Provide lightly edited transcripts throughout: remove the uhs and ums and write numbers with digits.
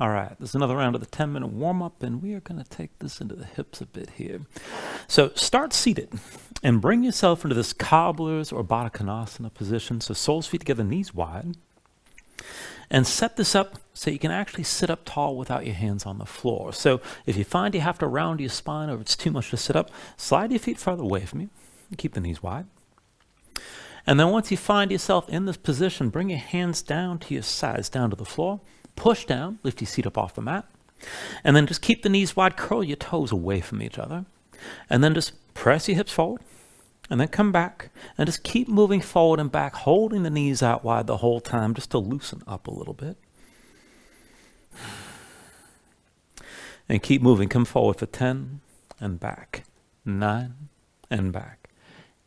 All right, this is another round of the 10-minute warm-up, and we are going to take this into the hips a bit here. So start seated and bring yourself into this Cobbler's or Baddha Konasana position. So soles, feet together, knees wide. And set this up so you can actually sit up tall without your hands on the floor. So if you find you have to round your spine or it's too much to sit up, slide your feet farther away from you and keep the knees wide. And then once you find yourself in this position, bring your hands down to your sides, down to the floor. Push down, lift your seat up off the mat. And then just keep the knees wide, curl your toes away from each other. And then just press your hips forward. And then come back. And just keep moving forward and back, holding the knees out wide the whole time, just to loosen up a little bit. And keep moving. Come forward for 10 and back. 9 and back.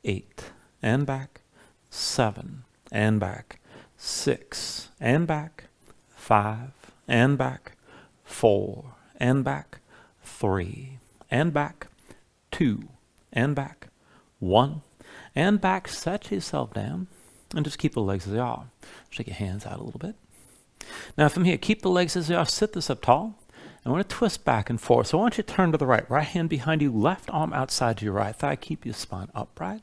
8 and back. 7 and back. 6 and back. 5 and back, 4 and back, 3 and back, 2 and back, 1 and back. Set yourself down and just keep the legs as they are. Shake your hands out a little bit. Now from here, keep the legs as they are. Sit this up tall. And we're going to twist back and forth. So I want you to turn to the right. Right hand behind you, left arm outside your right thigh. Keep your spine upright.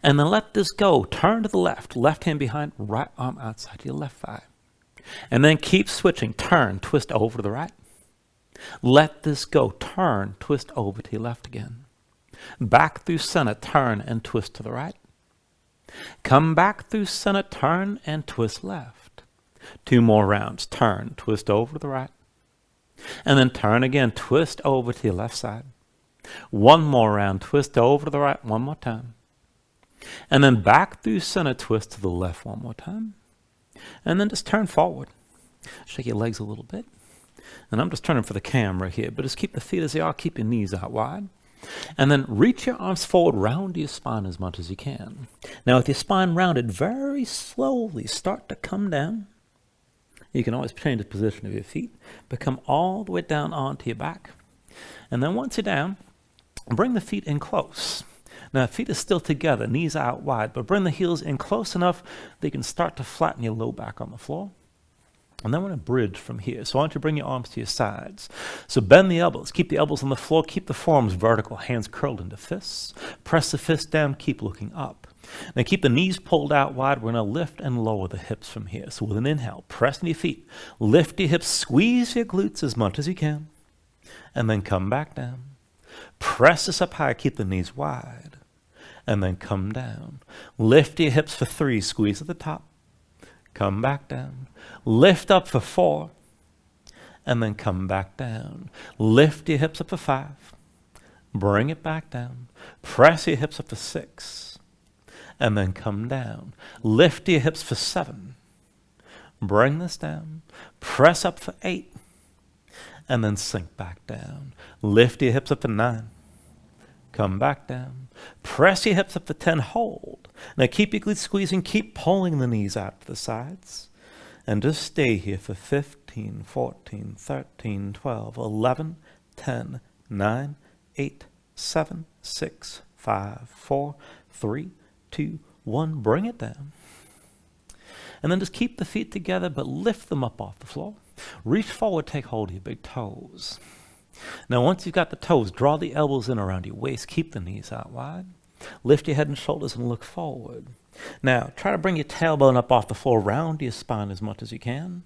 And then let this go. Turn to the left. Left hand behind, right arm outside your left thigh. And then keep switching. Turn, twist over to the right. Let this go. Turn, twist over to your left again. Back through center, turn and twist to the right. Come back through center, turn and twist left. 2 more rounds. Turn, twist over to the right. And then turn again, twist over to your left side. 1 more round, twist over to the right 1 more time. And then back through center, twist to the left 1 more time. And then just turn forward. Shake your legs a little bit. And I'm just turning for the camera here, but just keep the feet as they are. Keep your knees out wide. And then reach your arms forward, round your spine as much as you can. Now with your spine rounded, very slowly start to come down. You can always change the position of your feet, but come all the way down onto your back. And then once you're down, bring the feet in close. Now, feet are still together, knees out wide, but bring the heels in close enough that you can start to flatten your low back on the floor. And then we're going to bridge from here. So I want you to bring your arms to your sides. So bend the elbows. Keep the elbows on the floor. Keep the forearms vertical, hands curled into fists. Press the fists down. Keep looking up. Now keep the knees pulled out wide. We're going to lift and lower the hips from here. So with an inhale, press into your feet. Lift your hips. Squeeze your glutes as much as you can. And then come back down. Press this up high. Keep the knees wide. And then come down. Lift your hips for 3. Squeeze at the top. Come back down. Lift up for 4. And then come back down. Lift your hips up for 5. Bring it back down. Press your hips up for 6. And then come down. Lift your hips for 7. Bring this down. Press up for 8. And then sink back down. Lift your hips up for 9. Come back down. Press your hips up for 10. Hold. Now keep your glutes squeezing. Keep pulling the knees out to the sides. And just stay here for 15, 14, 13, 12, 11, 10, 9, 8, 7, 6, 5, 4, 3, 2, 1. Bring it down. And then just keep the feet together, but lift them up off the floor. Reach forward, take hold of your big toes. Now once you've got the toes, draw the elbows in around your waist. Keep the knees out wide. Lift your head and shoulders and look forward. Now try to bring your tailbone up off the floor. Round your spine as much as you can.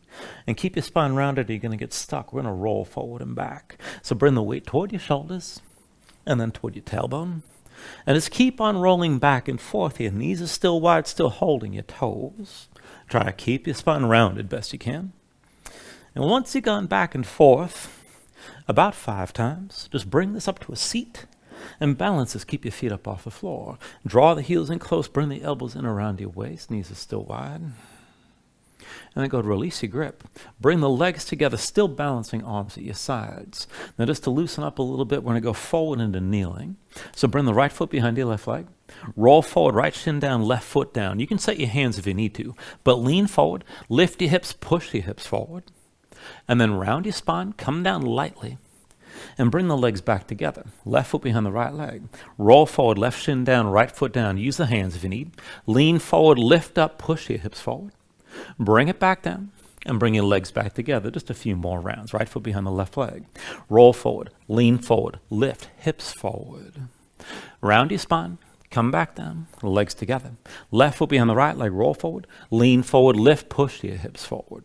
And keep your spine rounded or you're going to get stuck. We're going to roll forward and back. So bring the weight toward your shoulders and then toward your tailbone. And just keep on rolling back and forth here. Knees are still wide, still holding your toes. Try to keep your spine rounded best you can. And once you've gone back and forth about 5 times, just bring this up to a seat and balance this. Keep your feet up off the floor. Draw the heels in close. Bring the elbows in around your waist. Knees are still wide. And then go to release your grip. Bring the legs together, still balancing arms at your sides. Now just to loosen up a little bit, we're going to go forward into kneeling. So bring the right foot behind your left leg. Roll forward, right shin down, left foot down. You can set your hands if you need to, but lean forward, lift your hips, push your hips forward. And then round your spine, come down lightly. And bring the legs back together. Left foot behind the right leg. Roll forward, left shin down, right foot down. Use the hands if you need. Lean forward, lift up, push your hips forward. Bring it back down. And bring your legs back together. Just a few more rounds. Right foot behind the left leg. Roll forward. Lean forward. Lift. Hips forward. Round your spine. Come back down. Legs together. Left foot behind the right leg. Roll forward. Lean forward. Lift. Push your hips forward.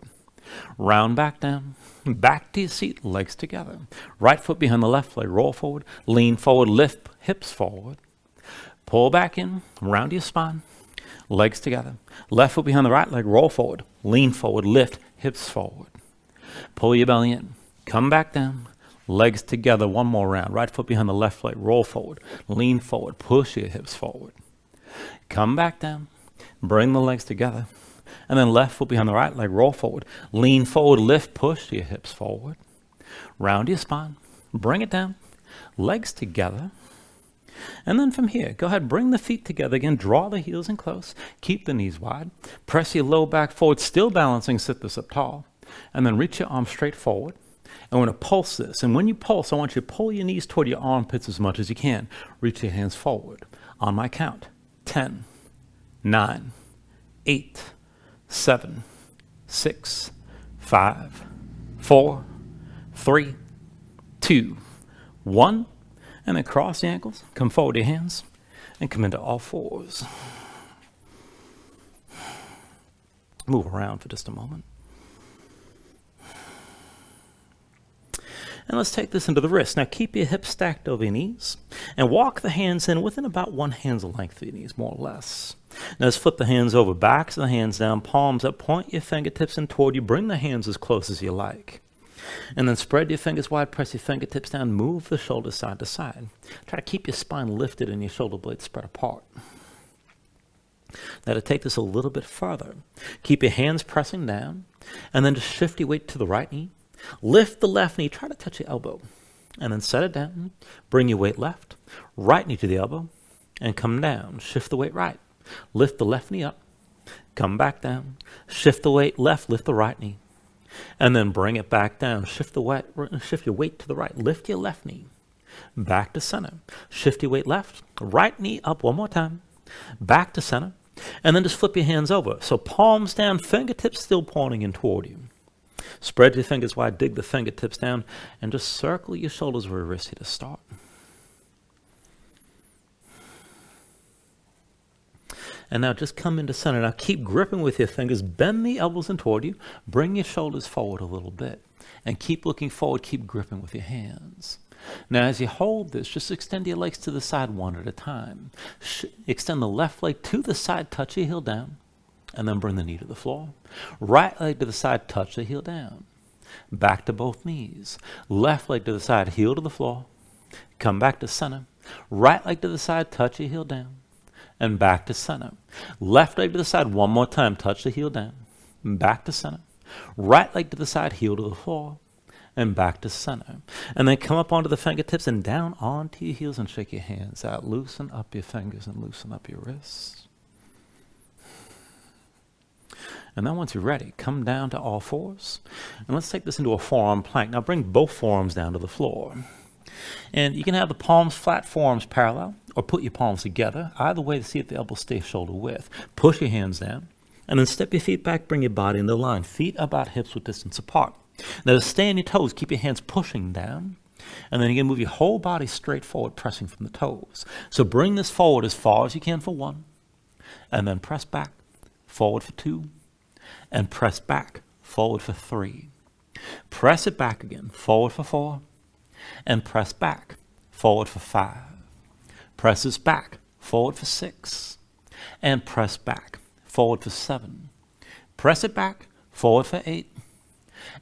Round back down. Back to your seat. Legs together. Right foot behind the left leg. Roll forward. Lean forward. Lift. Hips forward. Pull back in. Round your spine. Legs together. Left foot behind the right leg. Roll forward. Lean forward. Lift. Hips forward. Pull your belly in. Come back down. Legs together. One more round. Right foot behind the left leg. Roll forward. Lean forward. Push your hips forward. Come back down. Bring the legs together. And then left foot behind the right leg. Roll forward. Lean forward. Lift. Push your hips forward. Round your spine. Bring it down. Legs together. And then from here, go ahead, bring the feet together again, draw the heels in close, keep the knees wide, press your low back forward, still balancing, sit this up tall, and then reach your arms straight forward. And we're going to pulse this, and when you pulse, I want you to pull your knees toward your armpits as much as you can. Reach your hands forward. On my count, 10, 9, 8, 7, 6, 5, 4, 3, 2, 1. And then cross the ankles, come forward your hands, and come into all fours. Move around for just a moment. And let's take this into the wrist. Now keep your hips stacked over your knees, and walk the hands in within about one hand's length of your knees, more or less. Now let's flip the hands over, backs of the hands down, palms up, point your fingertips in toward you, bring the hands as close as you like. And then spread your fingers wide, press your fingertips down, move the shoulders side to side. Try to keep your spine lifted and your shoulder blades spread apart. Now to take this a little bit further, keep your hands pressing down, and then just shift your weight to the right knee. Lift the left knee, try to touch your elbow, and then set it down. Bring your weight left, right knee to the elbow, and come down. Shift the weight right. Lift the left knee up, come back down. Shift the weight left, lift the right knee. And then bring it back down. Shift your weight to the right. Lift your left knee. Back to center. Shift your weight left. Right knee up one more time. Back to center. And then just flip your hands over. So palms down, fingertips still pointing in toward you. Spread your fingers wide, dig the fingertips down, and just circle your shoulders where your wrists to start. And now just come into center. Now keep gripping with your fingers. Bend the elbows in toward you. Bring your shoulders forward a little bit. And keep looking forward. Keep gripping with your hands. Now as you hold this, just extend your legs to the side one at a time. Extend the left leg to the side, touch your heel down. And then bring the knee to the floor. Right leg to the side, touch the heel down. Back to both knees. Left leg to the side, heel to the floor. Come back to center. Right leg to the side, touch your heel down. And back to center. Left leg to the side one more time. Touch the heel down. Back to center. Right leg to the side, heel to the floor. And back to center. And then come up onto the fingertips and down onto your heels and shake your hands out. Loosen up your fingers and loosen up your wrists. And then once you're ready, come down to all fours. And let's take this into a forearm plank. Now bring both forearms down to the floor. And you can have the palms flat, forearms parallel, or put your palms together. Either way to see if the elbows stay shoulder width. Push your hands down, and then step your feet back, bring your body into line. Feet about hips with distance apart. Now to stay on your toes, keep your hands pushing down, and then you're going to move your whole body straight forward, pressing from the toes. So bring this forward as far as you can for 1, and then press back, forward for 2, and press back, forward for 3. Press it back again, forward for 4, and press back, forward for 5. Press this back, forward for 6, and press back, forward for 7. Press it back, forward for 8,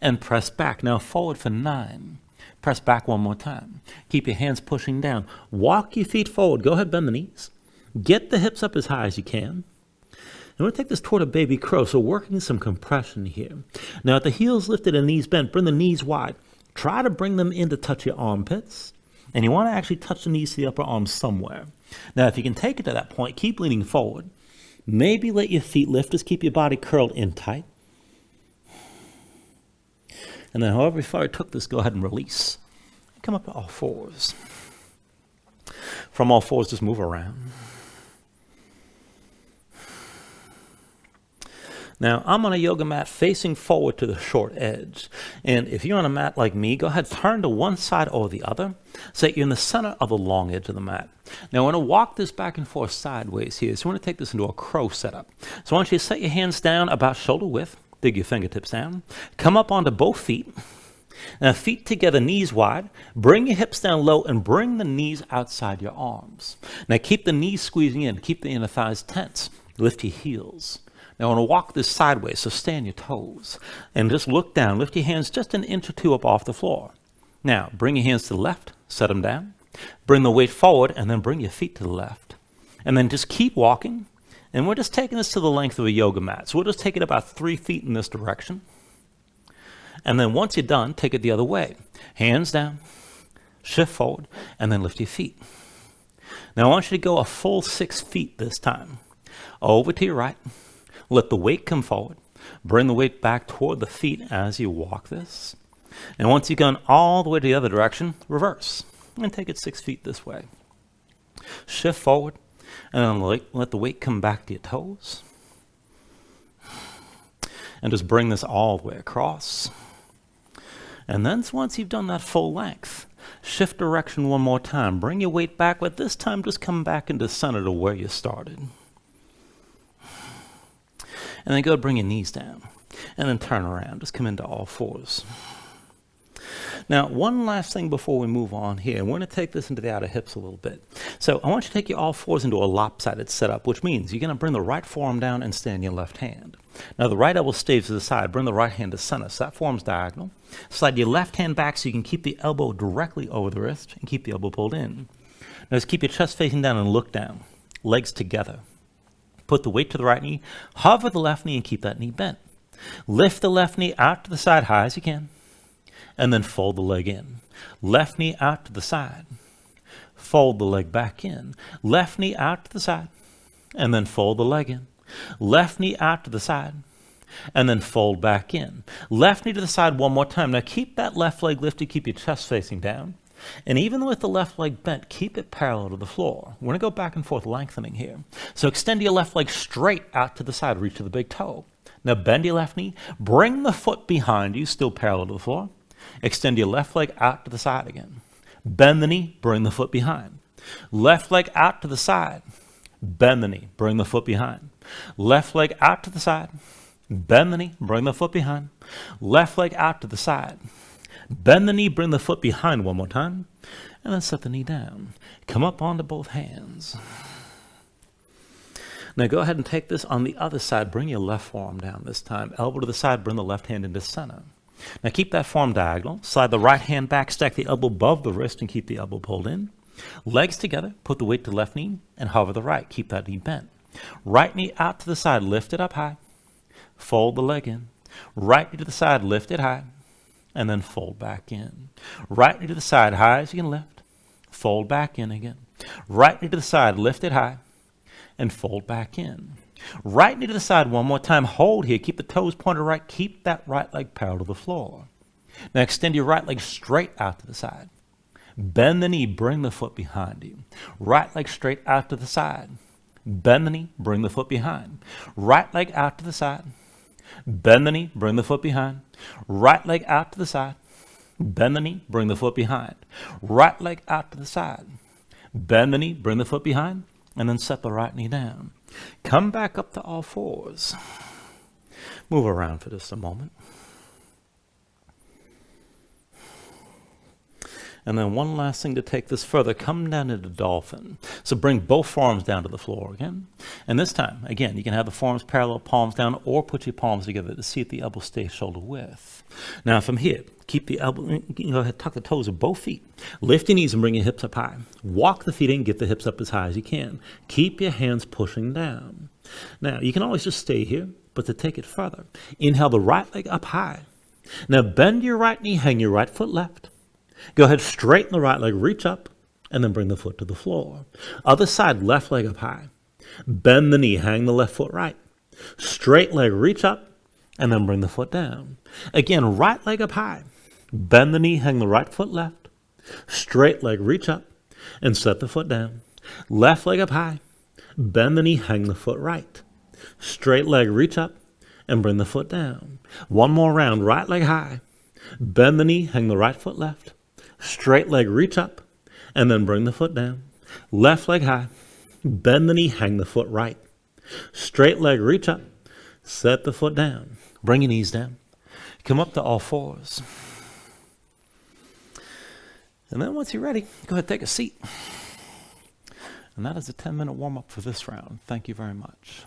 and press back. Now forward for 9. Press back one more time. Keep your hands pushing down. Walk your feet forward. Go ahead, bend the knees. Get the hips up as high as you can. And we're going to take this toward a baby crow, so working some compression here. Now at the heels lifted and knees bent, bring the knees wide. Try to bring them in to touch your armpits. And you want to actually touch the knees to the upper arms somewhere. Now if you can take it to that point, keep leaning forward. Maybe let your feet lift. Just keep your body curled in tight. And then however far you took this, go ahead and release. Come up to all fours. From all fours, just move around. Now, I'm on a yoga mat facing forward to the short edge. And if you're on a mat like me, go ahead, turn to one side or the other so that you're in the center of the long edge of the mat. Now, I want to walk this back and forth sideways here. So I want to take this into a crow setup. So I want you to set your hands down about shoulder width, dig your fingertips down, come up onto both feet. Now, feet together, knees wide. Bring your hips down low and bring the knees outside your arms. Now, keep the knees squeezing in. Keep the inner thighs tense. Lift your heels. Now, I want to walk this sideways, so stand your toes. And just look down. Lift your hands just an inch or two up off the floor. Now, bring your hands to the left. Set them down. Bring the weight forward, and then bring your feet to the left. And then just keep walking. And we're just taking this to the length of a yoga mat. So we'll just take it about 3 feet in this direction. And then once you're done, take it the other way. Hands down, shift forward, and then lift your feet. Now I want you to go a full 6 feet this time. Over to your right. Let the weight come forward. Bring the weight back toward the feet as you walk this. And once you've gone all the way to the other direction, reverse. And take it 6 feet this way. Shift forward, and then let the weight come back to your toes. And just bring this all the way across. And then once you've done that full length, shift direction one more time. Bring your weight back, but this time just come back into center to where you started. And then go bring your knees down. And then turn around. Just come into all fours. Now, one last thing before we move on here. We're going to take this into the outer hips a little bit. So I want you to take your all fours into a lopsided setup, which means you're going to bring the right forearm down and stand your left hand. Now, the right elbow stays to the side. Bring the right hand to center. So that form's diagonal. Slide your left hand back so you can keep the elbow directly over the wrist and keep the elbow pulled in. Now, just keep your chest facing down and look down. Legs together. Put the weight to the right knee. Hover the left knee and keep that knee bent. Lift the left knee out to the side high as you can. And then fold the leg in. Left knee out to the side. Fold the leg back in. Left knee out to the side. And then fold the leg in. Left knee out to the side. And then fold back in. Left knee to the side one more time. Now keep that left leg lifted. Keep your chest facing down. And even with the left leg bent, keep it parallel to the floor. We're going to go back and forth lengthening here. So extend your left leg straight out to the side. Reach to the big toe. Now bend your left knee. Bring the foot behind you, still parallel to the floor. Extend your left leg out to the side again. Bend the knee, bring the foot behind. Left leg out to the side. Bend the knee, bring the foot behind. Left leg out to the side. Bend the knee, bring the foot behind. Left leg out to the side. Bend the knee, bring the foot behind one more time. And then set the knee down. Come up onto both hands. Now go ahead and take this on the other side. Bring your left forearm down this time. Elbow to the side, bring the left hand into center. Now keep that forearm diagonal. Slide the right hand back, stack the elbow above the wrist and keep the elbow pulled in. Legs together, put the weight to the left knee and hover the right. Keep that knee bent. Right knee out to the side, lift it up high. Fold the leg in. Right knee to the side, lift it high. And then fold back in. Right knee to the side, high as you can lift. Fold back in again. Right knee to the side, lift it high. And fold back in. Right knee to the side one more time. Hold here. Keep the toes pointed right. Keep that right leg parallel to the floor. Now extend your right leg straight out to the side. Bend the knee. Bring the foot behind you. Right leg straight out to the side. Bend the knee. Bring the foot behind. Right leg out to the side. Bend the knee. Bring the foot behind. Right leg out to the side. Bend the knee. Bring the foot behind. Right leg out to the side. Bend the knee. Bring the foot behind. And then set the right knee down. Come back up to all fours. Move around for just a moment. And then one last thing to take this further. Come down into dolphin. So bring both forearms down to the floor again. And this time, again, you can have the forearms parallel, palms down, or put your palms together to see if the elbow stays shoulder width. Now from here, keep the elbow, go ahead, tuck the toes of both feet. Lift your knees and bring your hips up high. Walk the feet in, get the hips up as high as you can. Keep your hands pushing down. Now, you can always just stay here, but to take it further, inhale the right leg up high. Now bend your right knee, hang your right foot left. Go ahead, straighten the right leg, reach up, and then bring the foot to the floor. Other side, left leg up high. Bend the knee, hang the left foot right. Straight leg, reach up, and then bring the foot down. Again, right leg up high. Bend the knee, hang the right foot left. Straight leg, reach up, and set the foot down. Left leg up high. Bend the knee, hang the foot right. Straight leg, reach up, and bring the foot down. One more round, right leg high. Bend the knee, hang the right foot left. Straight leg, reach up, and then bring the foot down. Left leg high. Bend the knee, hang the foot right. Straight leg, reach up, set the foot down. Bring your knees down. Come up to all fours. And then once you're ready, go ahead and take a seat. And that is a 10-minute warm-up for this round. Thank you very much.